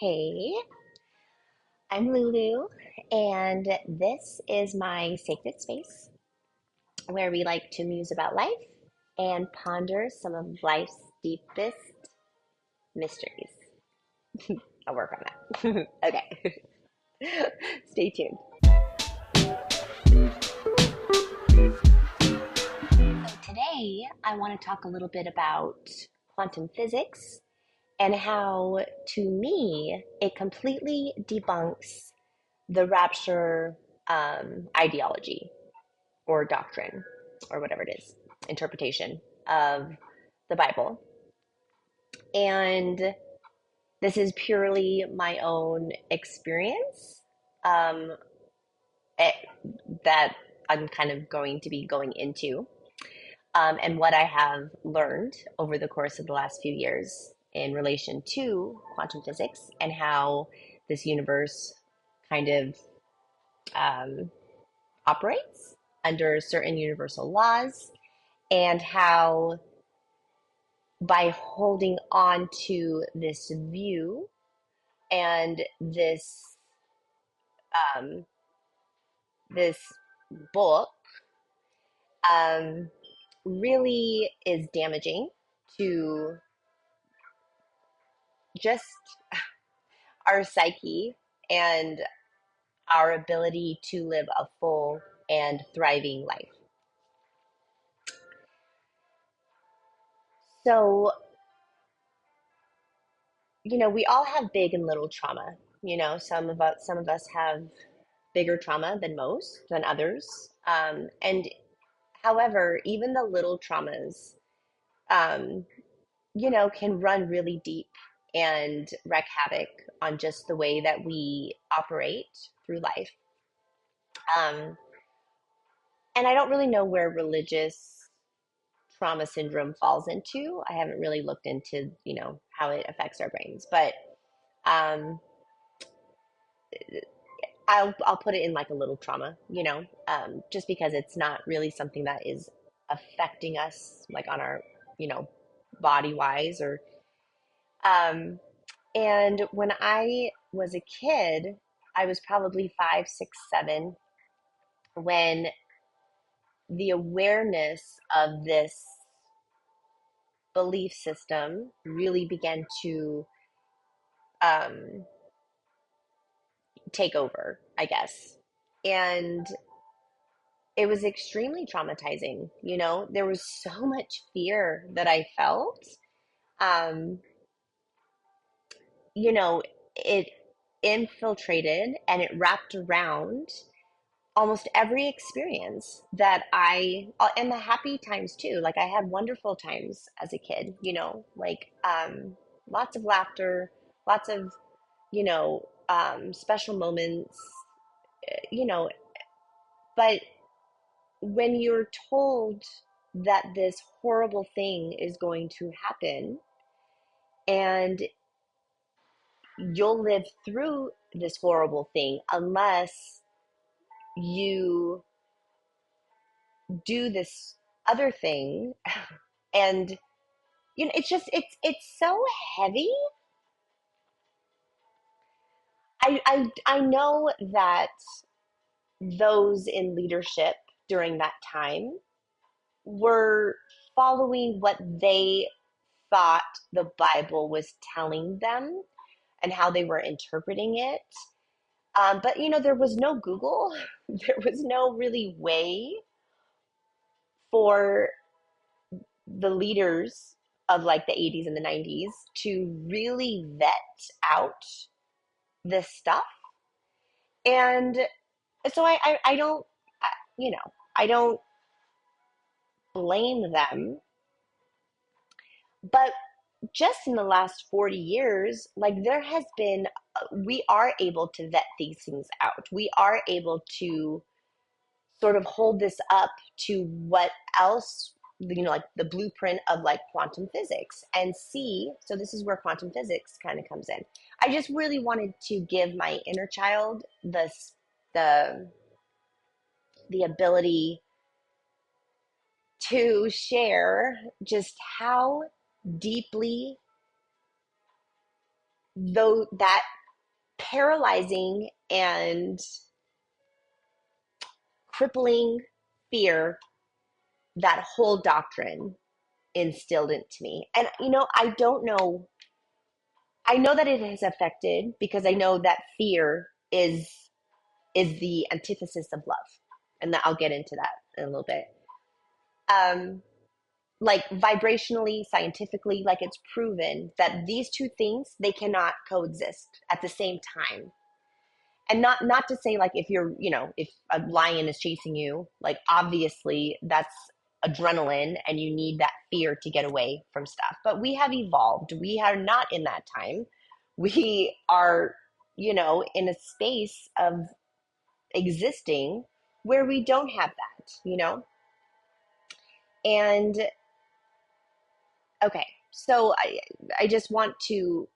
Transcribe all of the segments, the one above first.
Hey, I'm Lulu, and this is my sacred space where we like to muse about life and ponder some of life's deepest mysteries. I'll work on that. Okay, stay tuned. So, today I want to talk a little bit about quantum physics and how, to me, it completely debunks the rapture ideology or doctrine or whatever it is, interpretation of the Bible. And this is purely my own experience um, it, that I'm kind of going to be going into, and what I have learned over the course of the last few years in relation to quantum physics and how this universe kind of um, operates under certain universal laws, and how by holding on to this view and um, this book um, really is damaging to just our psyche and our ability to live a full and thriving life. So, we all have big and little trauma. Some of us have bigger trauma than others. And however, even the little traumas, um, can run really deep and wreak havoc on just the way that we operate through life. Um, and I don't really know where religious trauma syndrome falls into. I haven't really looked into, how it affects our brains, but um, I'll put it in like a little trauma, just because it's not really something that is affecting us like on our, you know, body wise or um and when I was a kid, I was probably 5, 6, 7 when the awareness of this belief system really began to um take over, I guess. And it was extremely traumatizing. There was so much fear that I felt. Um, you know, it infiltrated and it wrapped around almost every experience that and the happy times too. Like I had wonderful times as a kid, lots of laughter, lots of, special moments, you know, but when you're told that this horrible thing is going to happen and you'll live through this horrible thing unless you do this other thing, and it's so heavy. I know that those in leadership during that time were following what they thought the Bible was telling them and how they were interpreting it. But there was no Google. There was no really way for the leaders of like the 80s and the 90s to really vet out this stuff. And so I don't, you know, I don't blame them. But just in the last 40 years, like there has been, we are able to vet these things out. We are able to sort of hold this up to what else, like the blueprint of like quantum physics and see. So this is where quantum physics kind of comes in. I just really wanted to give my inner child the the ability to share just how deeply though that paralyzing and crippling fear that whole doctrine instilled into me. And I don't know. I know that it has affected because I know that fear is the antithesis of love, and that I'll get into that in a little bit. Um, like vibrationally, scientifically, like it's proven that these two things they cannot coexist at the same time. And not to say like if a lion is chasing you, like obviously that's adrenaline and you need that fear to get away from stuff. But we have evolved. We are not in that time. We are, in a space of existing where we don't have that. And okay, so I just want to,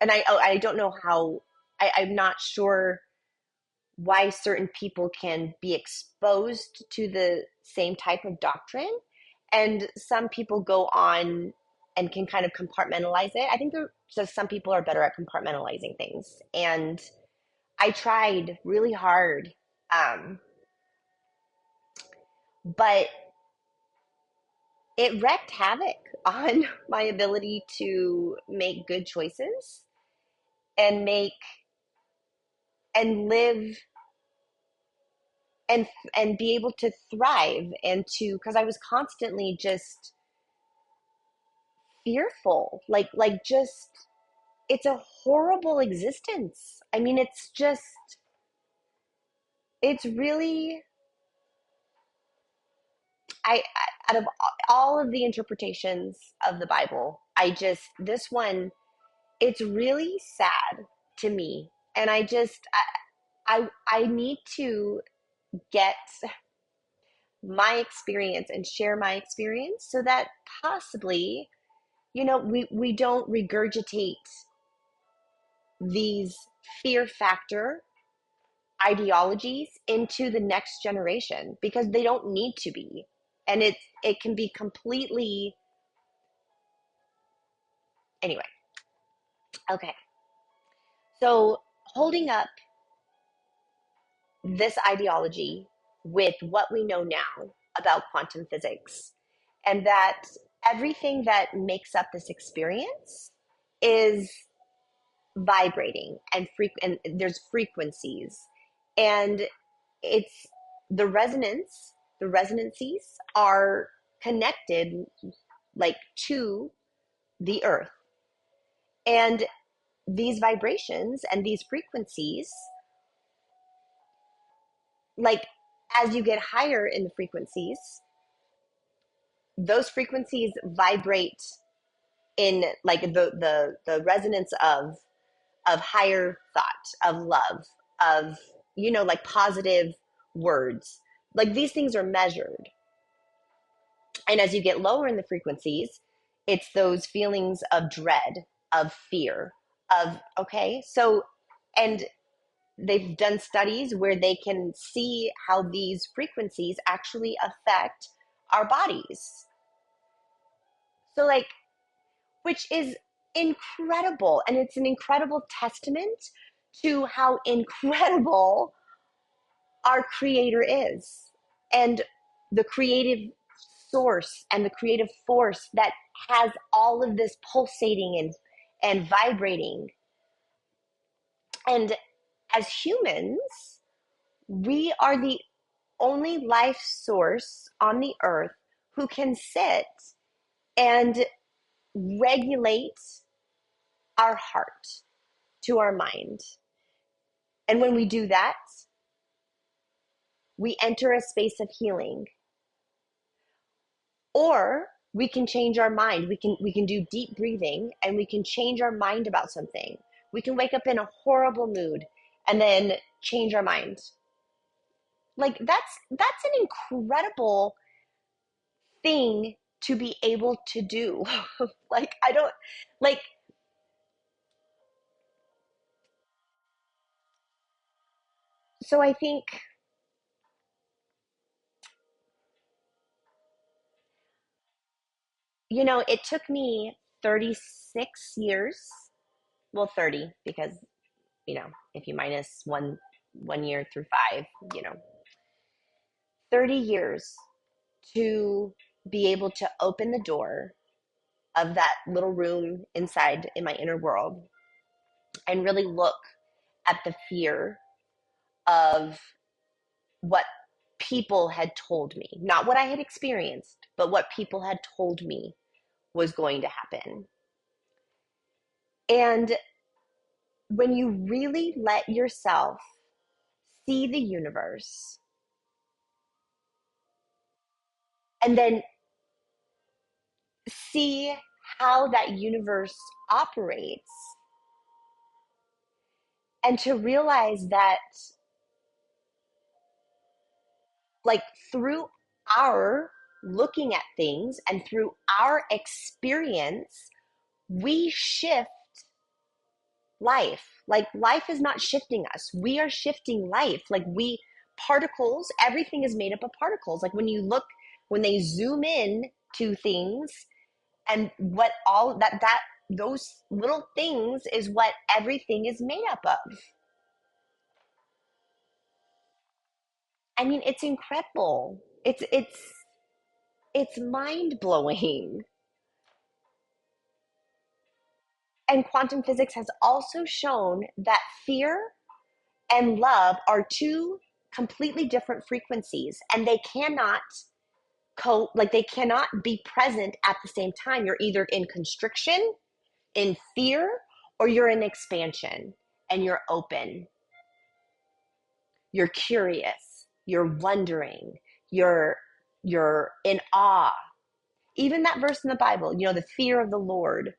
and I don't know how, I'm not sure why certain people can be exposed to the same type of doctrine, and some people go on and can kind of compartmentalize it. I think just some people are better at compartmentalizing things, and I tried really hard, but it wreaked havoc on my ability to make good choices and make and live and be able to thrive, and to because I was constantly just fearful, like just it's a horrible existence. I mean, it's really out of all of the interpretations of the Bible, this one, it's really sad to me, and I need to get my experience and share my experience so that possibly, we don't regurgitate these fear factor ideologies into the next generation, because they don't need to be. And it can be completely, anyway. Okay, so holding up this ideology with what we know now about quantum physics, and that everything that makes up this experience is vibrating and there's frequencies, and it's the resonances are connected, like, to the earth, and these vibrations and these frequencies, like, as you get higher in the frequencies, those frequencies vibrate in, like, the resonance of higher thought, of love, of, like, positive words. Like, these things are measured. And as you get lower in the frequencies, it's those feelings of dread, of fear, of, okay, so, and they've done studies where they can see how these frequencies actually affect our bodies. So, like, which is incredible. And it's an incredible testament to how incredible our creator is, and the creative source and the creative force that has all of this pulsating and vibrating. And as humans, we are the only life source on the earth who can sit and regulate our heart to our mind. And when we do that, we enter a space of healing. Or we can change our mind. We can do deep breathing, and we can change our mind about something. We can wake up in a horrible mood and then change our mind. Like, that's an incredible thing to be able to do. Like, I don't, like, so I think, it took me 36 years well, 30, because, if you minus one year through five, you know, 30 years to be able to open the door of that little room inside in my inner world and really look at the fear of what people had told me, not what I had experienced, but what people had told me was going to happen. And when you really let yourself see the universe and then see how that universe operates, and to realize that, like, through our looking at things and through our experience, we shift life. Like, life is not shifting us, we are shifting life. Like, particles, everything is made up of particles. Like, when they zoom in to things, and what all that those little things is what everything is made up of. I mean, it's incredible. It's mind blowing. And quantum physics has also shown that fear and love are two completely different frequencies, and they cannot they cannot be present at the same time. You're either in constriction, in fear, or you're in expansion, and you're open, you're curious, you're wondering, you're you're in awe. Even that verse in the Bible, the fear of the Lord.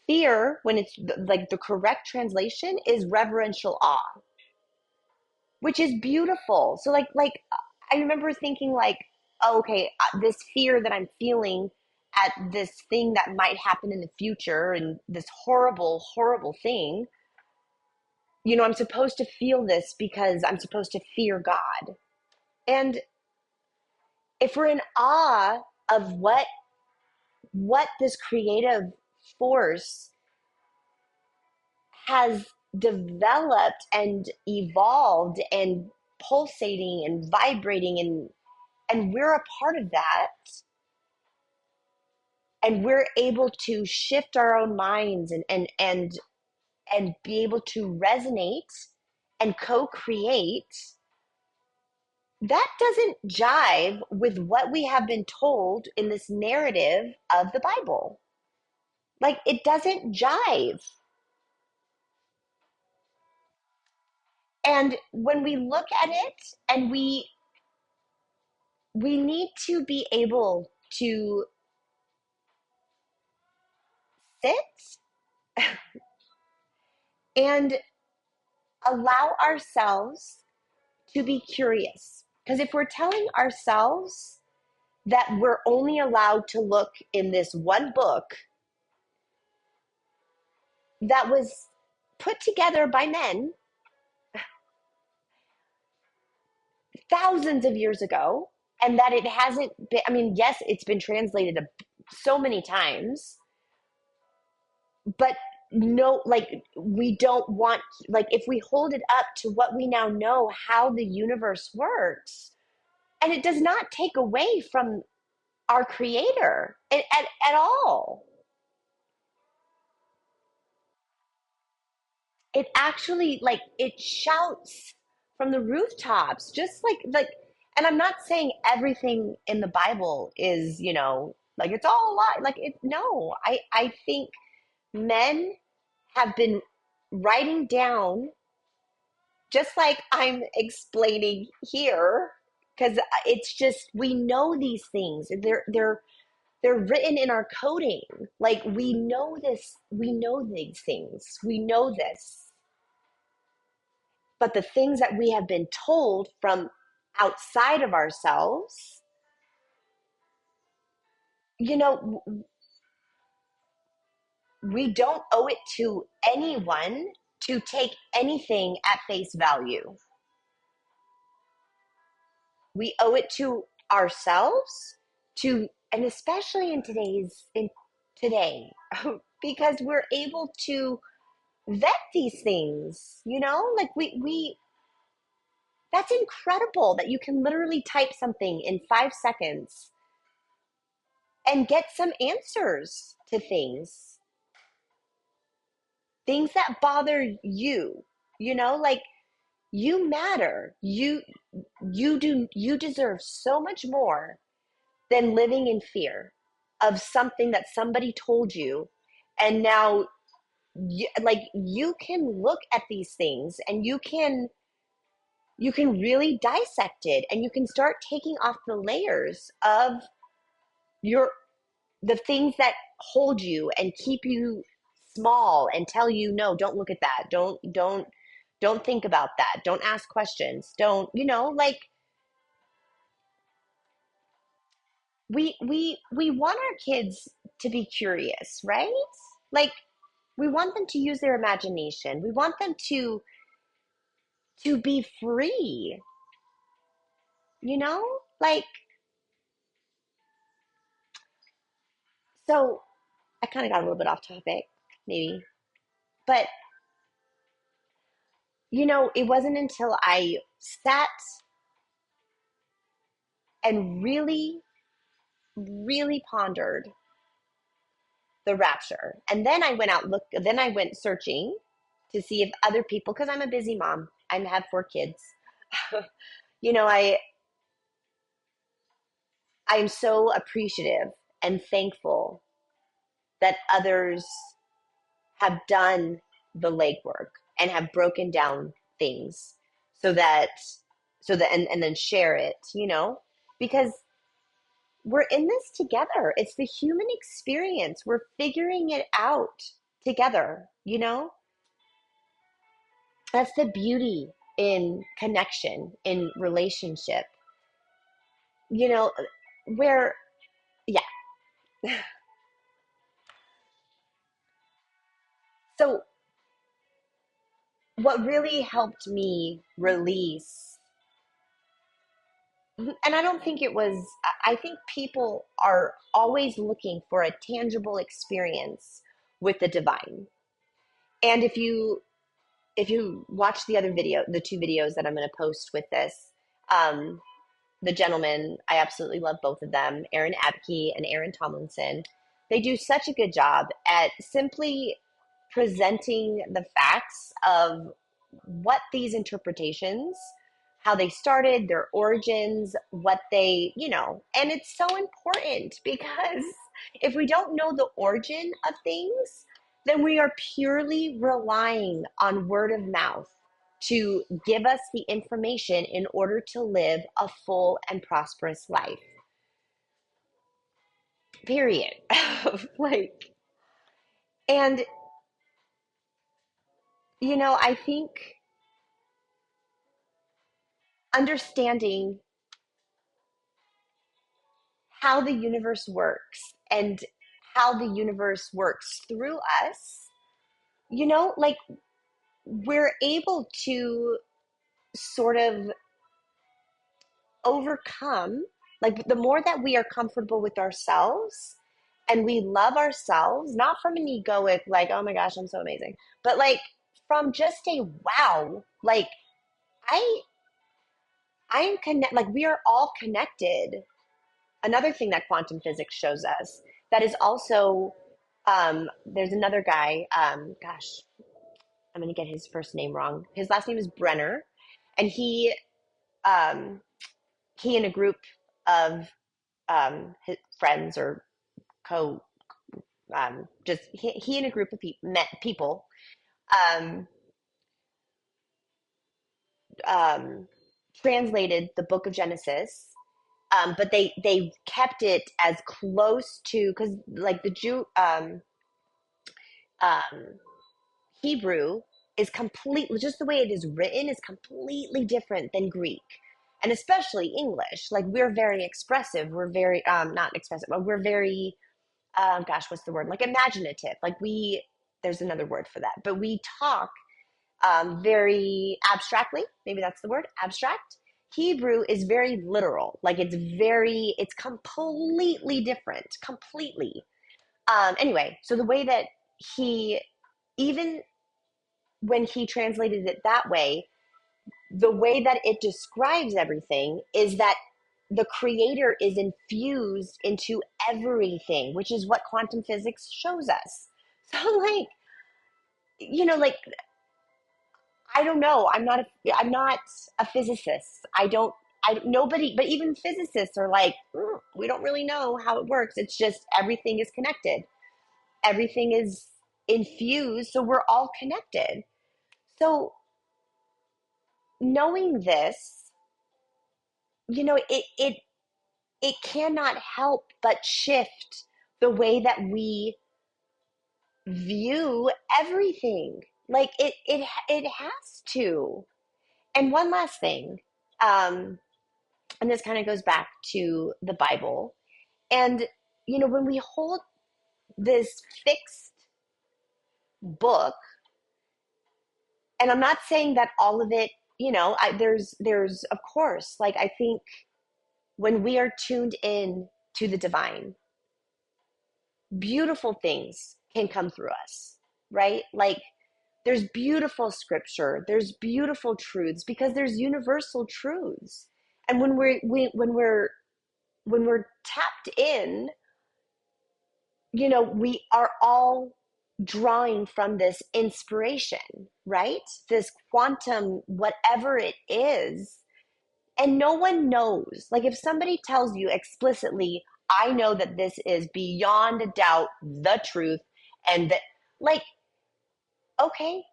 Fear, when it's like the correct translation, is reverential awe, which is beautiful. So I remember thinking, like, oh, okay, this fear that I'm feeling at this thing that might happen in the future, and this horrible, horrible thing, I'm supposed to feel this because I'm supposed to fear God. And if we're in awe of what this creative force has developed and evolved and pulsating and vibrating, and we're a part of that, and we're able to shift our own minds and be able to resonate and co-create, that doesn't jive with what we have been told in this narrative of the Bible. Like, it doesn't jive. And when we look at it, and we need to be able to sit and allow ourselves to be curious. Because if we're telling ourselves that we're only allowed to look in this one book that was put together by men thousands of years ago, and that it hasn't been, I mean, yes, it's been translated so many times, but no, like, we don't want, like, if we hold it up to what we now know how the universe works, and it does not take away from our creator at all. It actually, like, it shouts from the rooftops, just and I'm not saying everything in the Bible is, like, it's all a lie. Like, it no, I think men have been writing down, just like I'm explaining here, because it's just, we know these things. They're written in our coding. Like, we know this, we know these things, we know this. But the things that we have been told from outside of ourselves, you know, we don't owe it to anyone to take anything at face value. We owe it to ourselves, and especially in today, because we're able to vet these things, like we that's incredible that you can literally type something in 5 seconds and get some answers to things that bother you, like you matter. You deserve so much more than living in fear of something that somebody told you. And now like you can look at these things and you can really dissect it, and you can start taking off the layers of your the things that hold you and keep you small and tell you, no, don't look at that, don't think about that, don't ask questions, don't, like we want our kids to be curious, right? Like we want them to use their imagination, we want them to be free, like, so I kind of got a little bit off topic, maybe, but it wasn't until I sat and really, really pondered the rapture. And then I went searching to see if other people, because I'm a busy mom, I have 4 kids. you know, I I'm so appreciative and thankful that others have done the legwork and have broken down things so that and then share it, because we're in this together. It's the human experience. We're figuring it out together, That's the beauty in connection, in relationship, you know, where, yeah. So, what really helped me release, and I don't think it was, I think people are always looking for a tangible experience with the divine. And if you watch the 2 videos that I'm going to post with this, um, the gentlemen, I absolutely love both of them, Aaron Abke and Aaron Tomlinson. They do such a good job at simply presenting the facts of what these interpretations, how they started, their origins, what they, and it's so important because if we don't know the origin of things, then we are purely relying on word of mouth to give us the information in order to live a full and prosperous life. Period. Like, and I think understanding how the universe works and how the universe works through us, like we're able to sort of overcome, like the more that we are comfortable with ourselves and we love ourselves, not from an egoic, like, oh my gosh, I'm so amazing, but like from just a wow, like I, I am connect, like we are all connected. Another thing that quantum physics shows us that is also, there's another guy, gosh, I'm going to get his first name wrong. His last name is Brenner, and um, he and a group of his friends or co, just he and a group of met people, um, um, translated the Book of Genesis, but they kept it as close to, because like the Jew, um, Hebrew is completely, just the way it is written is completely different than Greek, and especially English. Like we're very expressive. We're very not expressive, but we're very gosh, what's the word? Like imaginative. Like there's another word for that, but we talk very abstractly. Maybe that's the word, abstract. Hebrew is very literal. Like it's completely different, completely. Anyway, so the way that he even when he translated it that way, the way that it describes everything is that the creator is infused into everything, which is what quantum physics shows us. So like, like, I don't know. I'm not a physicist. Nobody, but even physicists are like, we don't really know how it works. It's just everything is connected. Everything is infused, so we're all connected. So knowing this, it cannot help but shift the way that we view everything. Like it has to. And one last thing, um, and this kind of goes back to the Bible. And when we hold this fixed book, and I'm not saying that all of it, there's of course, like I think when we are tuned in to the divine, beautiful things can come through us, right? Like there's beautiful scripture, there's beautiful truths because there's universal truths. And when we're tapped in, we are all drawing from this inspiration, right? This quantum, whatever it is. And no one knows. Like if somebody tells you explicitly, I know that this is beyond a doubt the truth, and that, like, okay,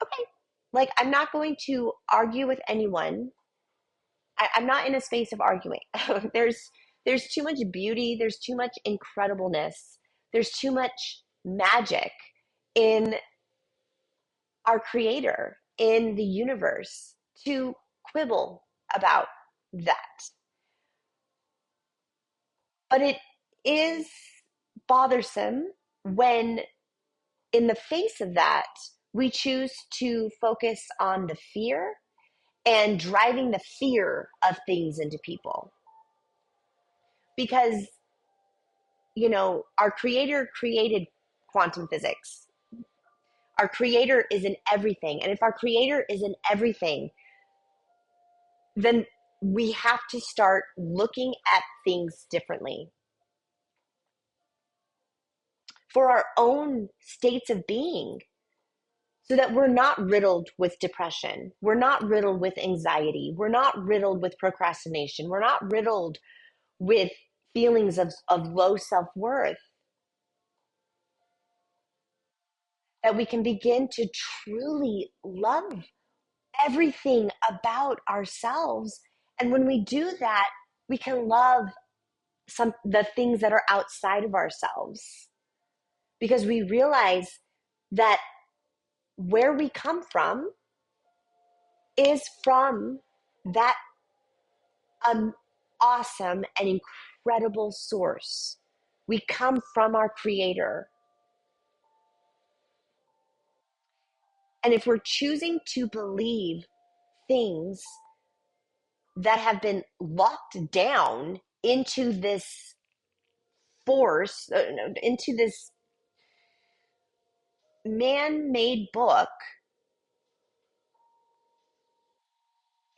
okay. Like I'm not going to argue with anyone. I'm not in a space of arguing. there's too much beauty, there's too much incredibleness, there's too much magic in our creator, in the universe, to quibble about that. But it is bothersome when, in the face of that, we choose to focus on the fear and driving the fear of things into people. Because, our creator created quantum physics. Our creator is in everything. And if our creator is in everything, then we have to start looking at things differently for our own states of being, so that we're not riddled with depression. We're not riddled with anxiety. We're not riddled with procrastination. We're not riddled with feelings of low self-worth. That we can begin to truly love everything about ourselves. And when we do that, we can love the things that are outside of ourselves, because we realize that where we come from is from that awesome and incredible source. We come from our creator. And if we're choosing to believe things that have been locked down into this force, into this man-made book,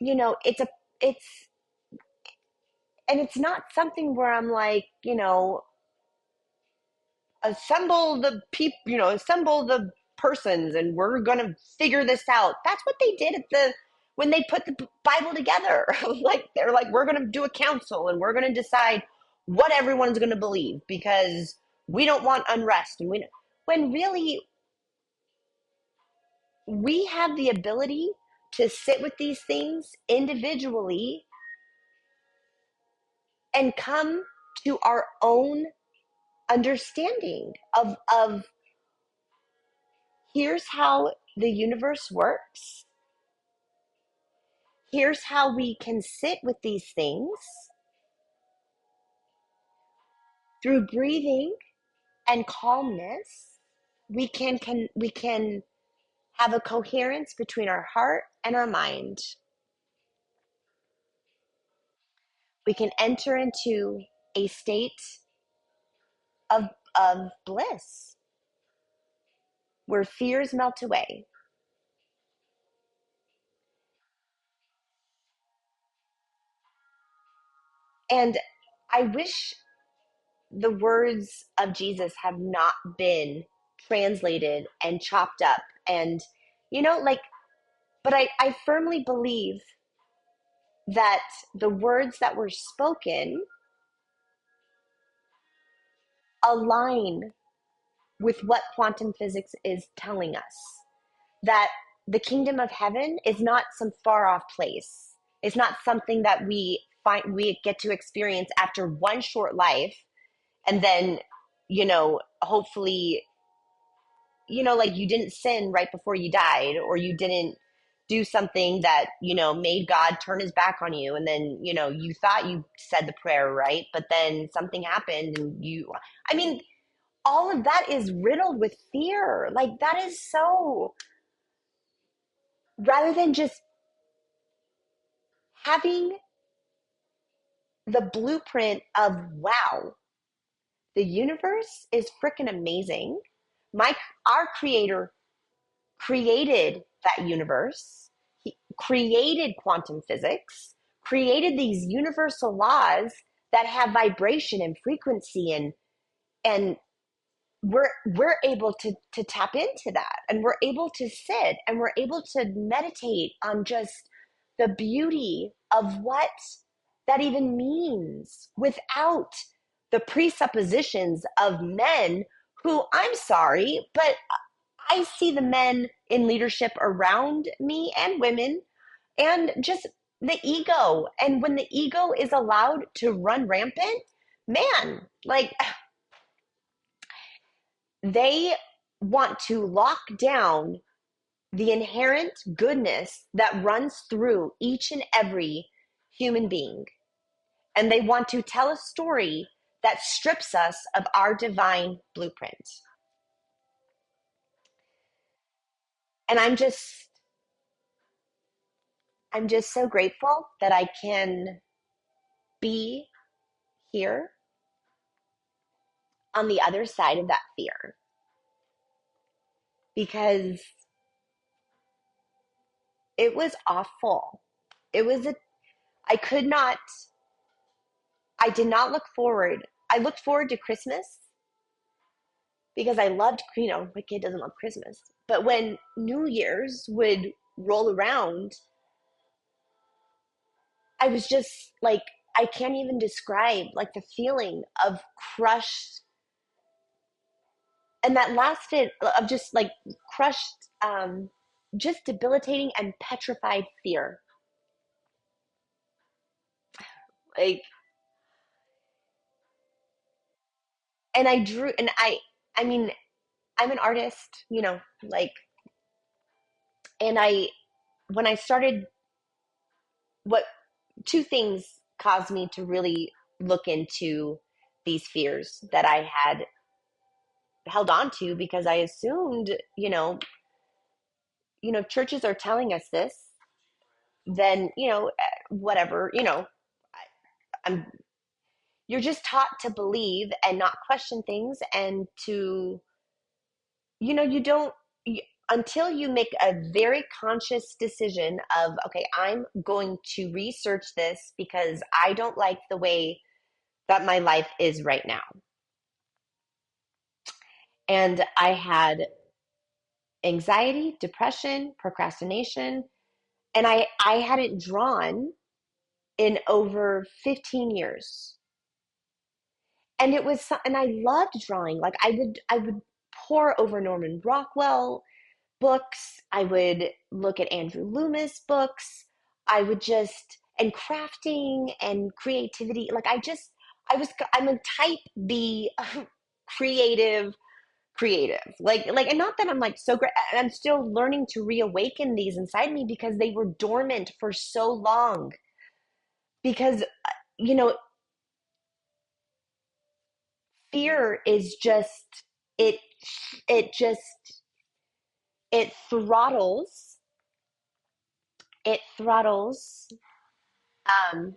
it's and it's not something where I'm like, assemble the persons and we're gonna figure this out. That's what they did when they put the Bible together. Like they're like, we're gonna do a council and we're gonna decide what everyone's gonna believe because we don't want unrest. And when really we have the ability to sit with these things individually and come to our own understanding of here's how the universe works. Here's how we can sit with these things through breathing and calmness. We can have a coherence between our heart and our mind. We can enter into a state of bliss where fears melt away. And I wish the words of Jesus have not been translated and chopped up. And, like, but I firmly believe that the words that were spoken align with what quantum physics is telling us, that the kingdom of heaven is not some far off place. It's not something that we get to experience after one short life, and then, hopefully, like you didn't sin right before you died, or you didn't do something that, made God turn his back on you. And then, you thought you said the prayer right, but then something happened and I mean, all of that is riddled with fear. Like, that is so, rather than just having the blueprint of, wow, the universe is freaking amazing. Our creator created that universe. He created quantum physics, created these universal laws that have vibration and frequency, and we're able to tap into that, and we're able to sit and we're able to meditate on just the beauty of what that even means, without the presuppositions of men who, I'm sorry, but I see the men in leadership around me, and women, and just the ego. And when the ego is allowed to run rampant, man, like, they want to lock down the inherent goodness that runs through each and every human being. And they want to tell a story that strips us of our divine blueprint. And I'm just so grateful that I can be here on the other side of that fear, because it was awful. It was I could not, I did not look forward. I looked forward to Christmas because I loved, my kid doesn't love Christmas. But when New Year's would roll around, I was just like, I can't even describe like the feeling of crushed, and that lasted, of just like crushed, just debilitating and petrified fear. Like, and I drew, and I mean, I'm an artist, like, and when I started, what two things caused me to really look into these fears that I had held on to, because I assumed, if churches are telling us this, then, whatever, I'm you're just taught to believe and not question things, and to, you don't, you, until you make a very conscious decision of, okay, I'm going to research this because I don't like the way that my life is right now. And I had anxiety, depression, procrastination, and I hadn't drawn in over 15 years. And I loved drawing. Like, I would pour over Norman Rockwell books. I would look at Andrew Loomis books. I would just, and crafting and creativity. Like, I'm a type B creative. Like, and not that I'm like so great. I'm still learning to reawaken these inside me, because they were dormant for so long. Because, you know, fear is just, it, it just, it throttles, it throttles, um,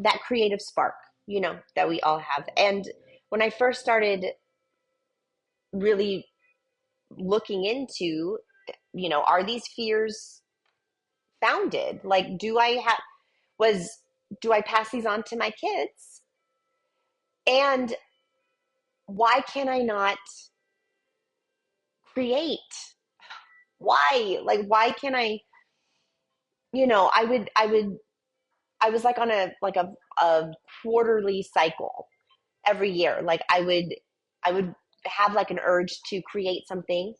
that creative spark, that we all have. And when I first started really looking into, are these fears founded? Like, do I have, was do I pass these on to my kids? And why can I not create? Why? Like, why can I, I was like on a quarterly cycle every year. Like I would have like an urge to create something,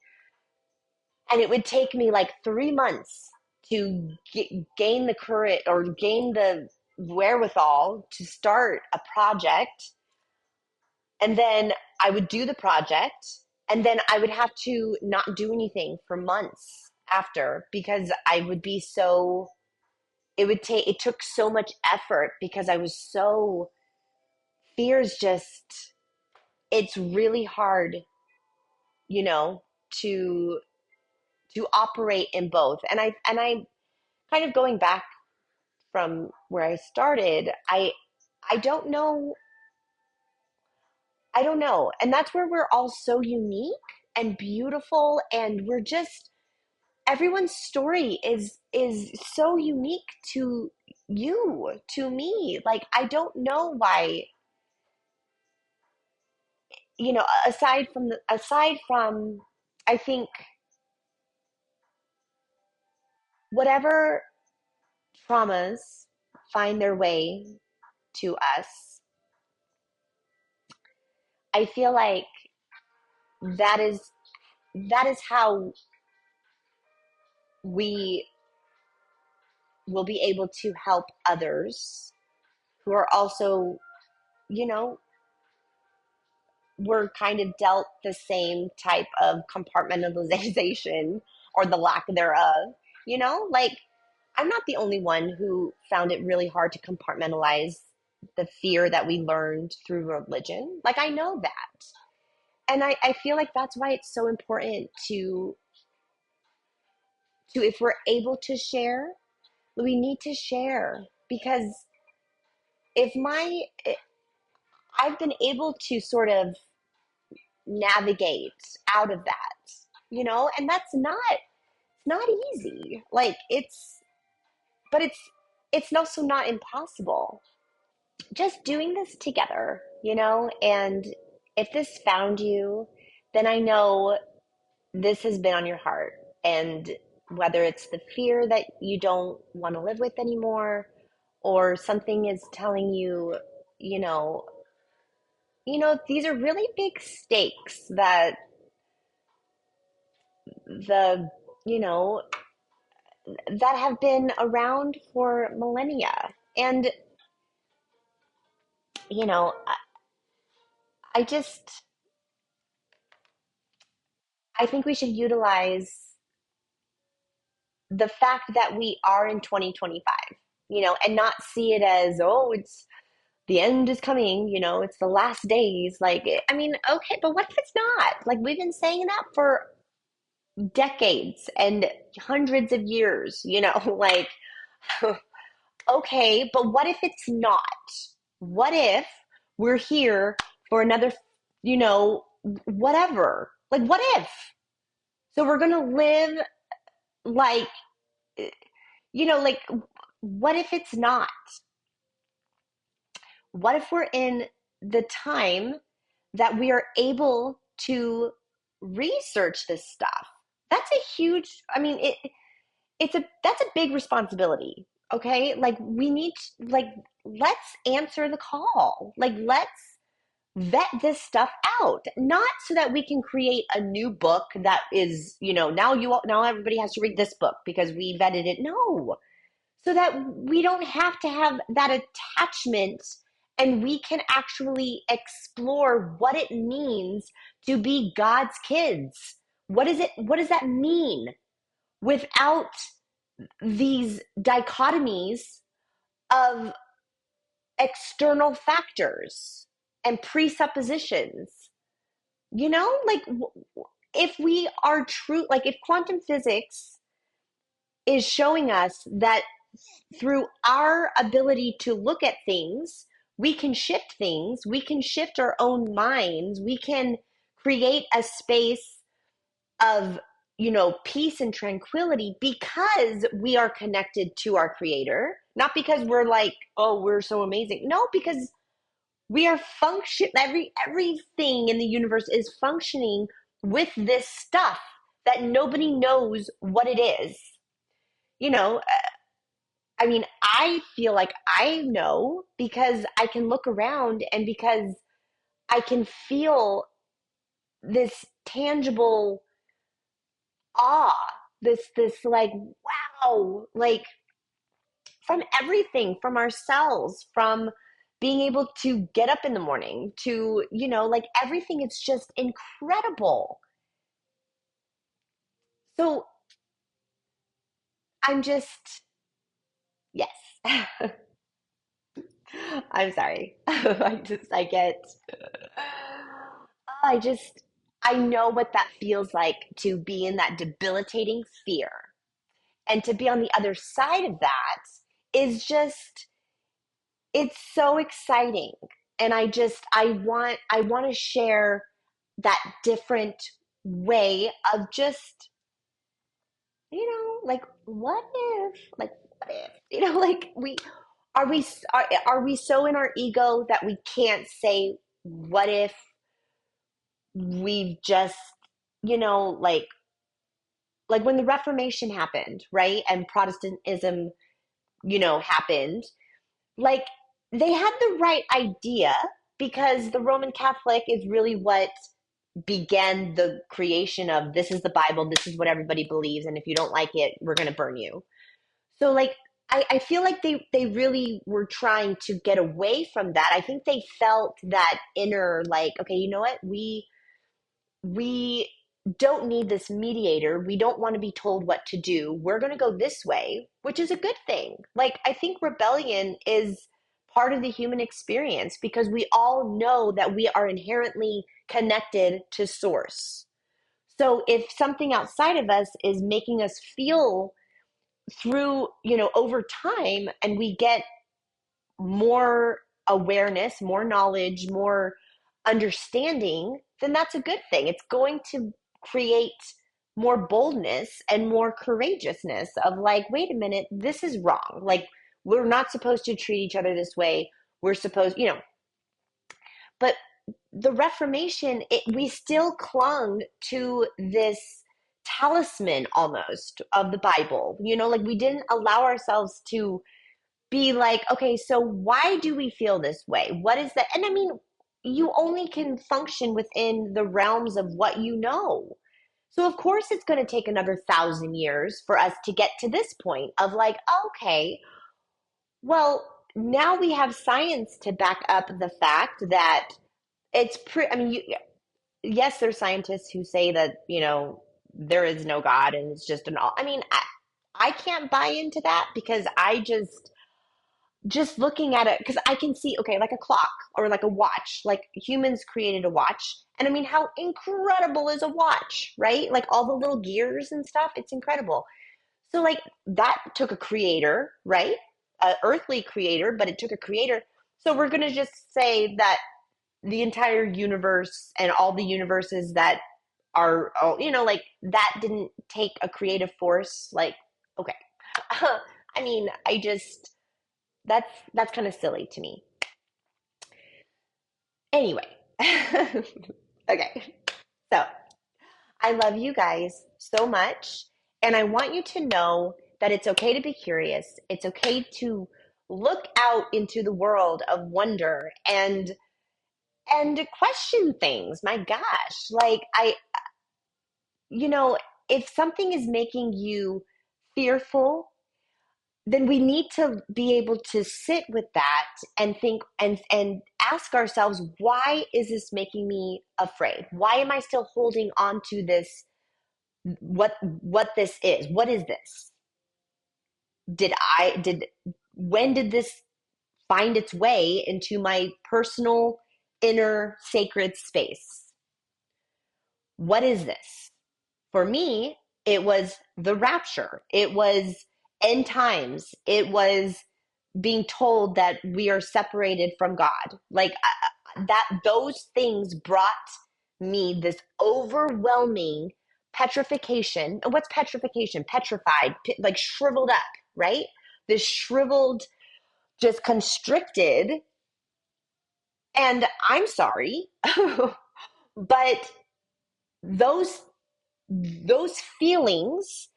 and it would take me like 3 months to gain the courage or gain the wherewithal to start a project. And then I would do the project, and then I would have to not do anything for months after, because I would be so, it took so much effort because I was so, fears just, it's really hard, you know, to operate in both. And I kind of going back from where I started, I don't know, I don't know. And that's where we're all so unique and beautiful, and we're just, everyone's story is so unique to you, to me. Like, I don't know why, aside from I think whatever traumas find their way to us, I feel like that is that is how we will be able to help others who are also, you know, we're kind of dealt the same type of compartmentalization or the lack thereof, like, I'm not the only one who found it really hard to compartmentalize the fear that we learned through religion. Like, I know that. And I feel like that's why it's so important to if we're able to share, we need to share, because if my I've been able to sort of navigate out of that, and that's not easy. Like, but it's also not impossible. Just doing this together, and if this found you, then I know this has been on your heart. And whether it's the fear that you don't want to live with anymore, or something is telling you, you know, these are really big stakes that the, you know, that have been around for millennia. And, you know, I just, I think we should utilize the fact that we are in 2025, and not see it as, oh, it's the end is coming, it's the last days. Like, I mean, okay, but what if it's not? Like, we've been saying that for decades and hundreds of years, like, okay, but what if it's not? What if we're here for another, whatever? Like, what if? So we're going to live like, like, what if it's not? What if we're in the time that we are able to research this stuff? That's a huge, I mean, that's a big responsibility. Okay. Like, we need, like, let's answer the call. Like, let's vet this stuff out, not so that we can create a new book that is, now everybody has to read this book because we vetted it. No, so that we don't have to have that attachment, and we can actually explore what it means to be God's kids. What does that mean without these dichotomies of external factors and presuppositions? Like, if we are true, like, if quantum physics is showing us that through our ability to look at things, we can shift things, we can shift our own minds, we can create a space of, peace and tranquility because we are connected to our creator. Not because we're like, oh, we're so amazing. No, because we are everything in the universe is functioning with this stuff that nobody knows what it is. You know, I mean, I feel like I know because I can look around and because I can feel this tangible awe, this like wow, like from everything, from ourselves, from being able to get up in the morning to, like everything. It's just incredible. So I'm just, yes. I'm sorry. I just, I know what that feels like to be in that debilitating fear. And to be on the other side of that is just, it's so exciting. And I want to share that different way of just, like what if, like are we so in our ego that we can't say what if we've just, like when the Reformation happened, right? And Protestantism, happened, like they had the right idea because the Roman Catholic is really what began the creation of this is the Bible, this is what everybody believes, and if you don't like it, we're going to burn you. So, like, I feel like they really were trying to get away from that. I think they felt that inner, like, okay, you know what? We don't need this mediator. We don't want to be told what to do. We're going to go this way, which is a good thing. Like, I think rebellion is part of the human experience because we all know that we are inherently connected to source. So if something outside of us is making us feel through, over time, and we get more awareness, more knowledge, more understanding, then that's a good thing. It's going to create more boldness and more courageousness of like, wait a minute, this is wrong. Like, we're not supposed to treat each other this way. We're supposed, but the Reformation, we still clung to this talisman almost of the Bible, like we didn't allow ourselves to be like, okay, so why do we feel this way? What is that? And I mean, you only can function within the realms of what you know. So of course it's going to take another 1,000 years for us to get to this point of like, okay, well, now we have science to back up the fact that I mean, yes, there's scientists who say that, there is no God and it's just an all. I mean, I can't buy into that because I just looking at it, because I can see, okay, like a clock or like a watch, like humans created a watch. And I mean, how incredible is a watch, right? Like all the little gears and stuff, it's incredible. So, like, that took a creator, right? A earthly creator, but it took a creator. So, we're going to just say that the entire universe and all the universes that are, like that didn't take a creative force. Like, okay. I mean, that's kind of silly to me. Anyway, okay. So I love you guys so much. And I want you to know that it's okay to be curious. It's okay to look out into the world of wonder and question things. My gosh, like you know, if something is making you fearful, then we need to be able to sit with that and think and ask ourselves, why is this making me afraid? Why am I still holding on to this? What this is? What is this? Did I did When did this find its way into my personal inner sacred space? What is this? For me, it was the rapture. It was end times. It was being told that we are separated from God. Like that, those things brought me this overwhelming petrification. And what's petrification? Petrified, like shriveled up, right? this shriveled, just constricted. And I'm sorry, but those those feelings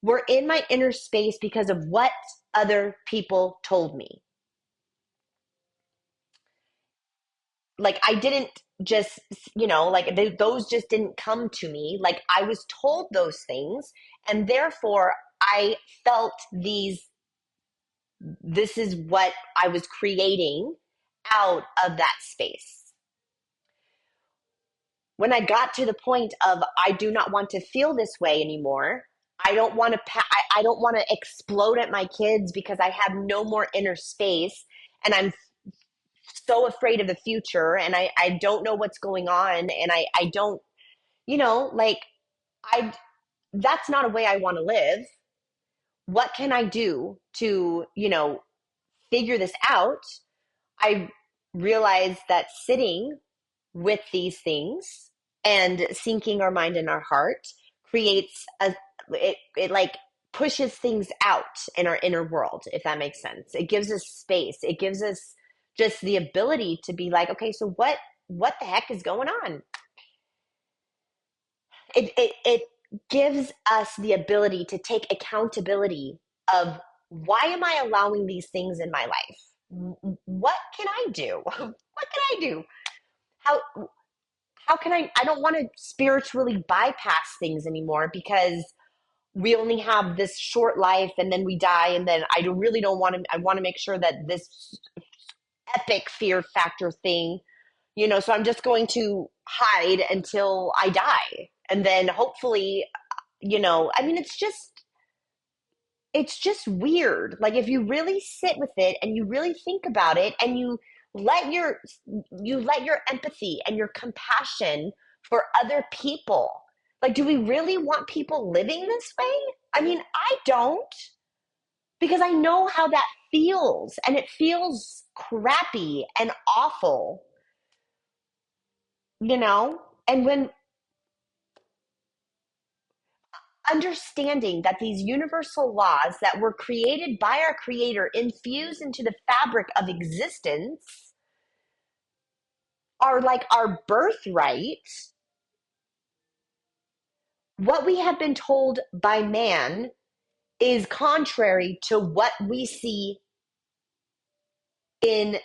were in my inner space because of what other people told me. Like I didn't just, like those just didn't come to me. Like I was told those things, and therefore I felt this is what I was creating out of that space. When I got to the point of I do not want to feel this way anymore, I don't want to I don't want to explode at my kids because I have no more inner space, and I'm so afraid of the future, and I don't know what's going on, and I don't, like I that's not a way I want to live. What can I do to, figure this out? I realized that sitting with these things and sinking our mind and our heart creates it like pushes things out in our inner world, if that makes sense. It gives us space. It gives us just the ability to be like, okay, so what the heck is going on? It gives us the ability to take accountability of, why am I allowing these things in my life? What can I do? What can I do? How how can I don't want to spiritually bypass things anymore because we only have this short life and then we die, and then really don't want to. I want to make sure that this epic fear factor thing, so I'm just going to hide until I die, and then hopefully, I mean, it's just weird. Like if you really sit with it and you really think about it, and let your let your empathy and your compassion for other people. Like, do we really want people living this way? I mean, I don't, because I know how that feels, and it feels crappy and awful, you know? And when understanding that these universal laws that were created by our creator, infused into the fabric of existence, are like our birthright, what we have been told by man is contrary to what we see in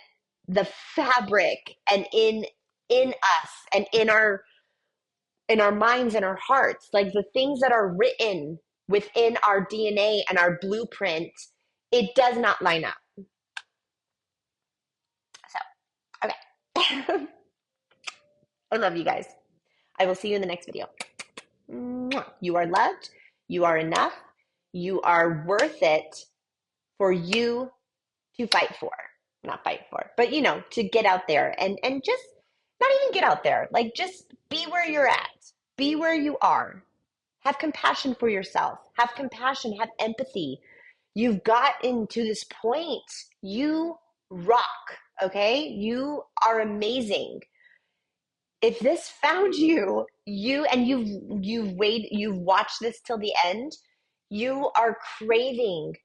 the fabric and in us and in our minds and our hearts. Like the things that are written within our DNA and our blueprint, it does not line up. So, okay. I love you guys. I will see you in the next video. You are loved. You are enough. You are worth it for you to fight for. Not fight for, but to get out there and just not even get out there. Like just be where you're at. Be where you are. Have compassion for yourself. Have compassion, have empathy. You've gotten to this point. You rock, okay? You are amazing. If this found you, you've watched this till the end, you are craving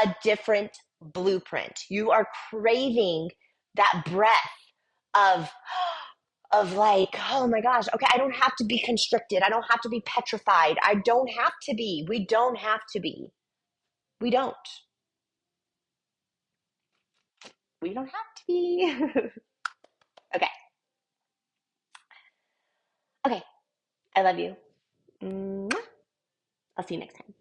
a different blueprint. You are craving that breath of like, oh my gosh, okay, I don't have to be constricted. I don't have to be petrified. I don't have to be. We don't have to be. We don't. We don't have to be. Okay. Okay. I love you. Mwah. I'll see you next time.